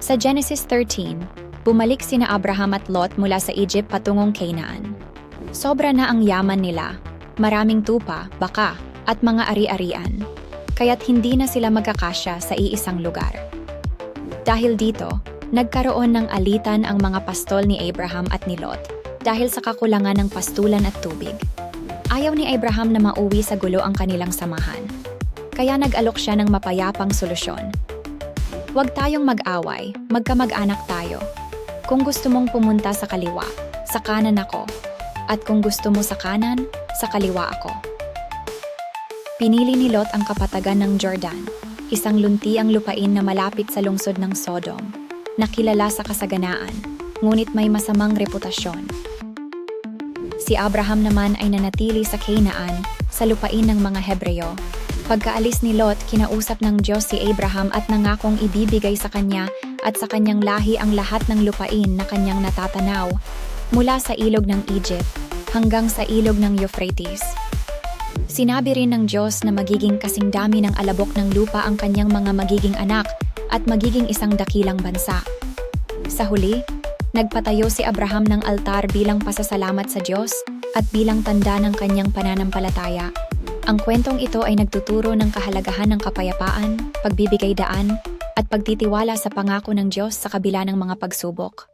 Sa Genesis 13, bumalik sina Abraham at Lot mula sa Egypt patungong Canaan. Sobra na ang yaman nila, maraming tupa, baka, at mga ari-arian, kaya't hindi na sila magkakasya sa iisang lugar. Dahil dito, nagkaroon ng alitan ang mga pastol ni Abraham at ni Lot dahil sa kakulangan ng pastulan at tubig. Ayaw ni Abraham na mauwi sa gulo ang kanilang samahan, kaya nag-alok siya ng mapayapang solusyon. Huwag tayong mag-away, magkamag-anak tayo. Kung gusto mong pumunta sa kaliwa, sa kanan ako. At kung gusto mo sa kanan, sa kaliwa ako. Pinili ni Lot ang kapatagan ng Jordan, isang luntiang lupain na malapit sa lungsod ng Sodom, na kilala sa kasaganaan, ngunit may masamang reputasyon. Si Abraham naman ay nanatili sa Canaan, sa lupain ng mga Hebreo. Pagkaalis ni Lot, kinausap ng Diyos si Abraham at nangakong ibibigay sa kanya at sa kanyang lahi ang lahat ng lupain na kanyang natatanaw, mula sa ilog ng Egypt hanggang sa ilog ng Euphrates. Sinabi rin ng Diyos na magiging kasing dami ng alabok ng lupa ang kanyang mga magiging anak at magiging isang dakilang bansa. Sa huli, nagpatayo si Abraham ng altar bilang pasasalamat sa Diyos at bilang tanda ng kanyang pananampalataya. Ang kwentong ito ay nagtuturo ng kahalagahan ng kapayapaan, pagbibigay daan, at pagtitiwala sa pangako ng Diyos sa kabila ng mga pagsubok.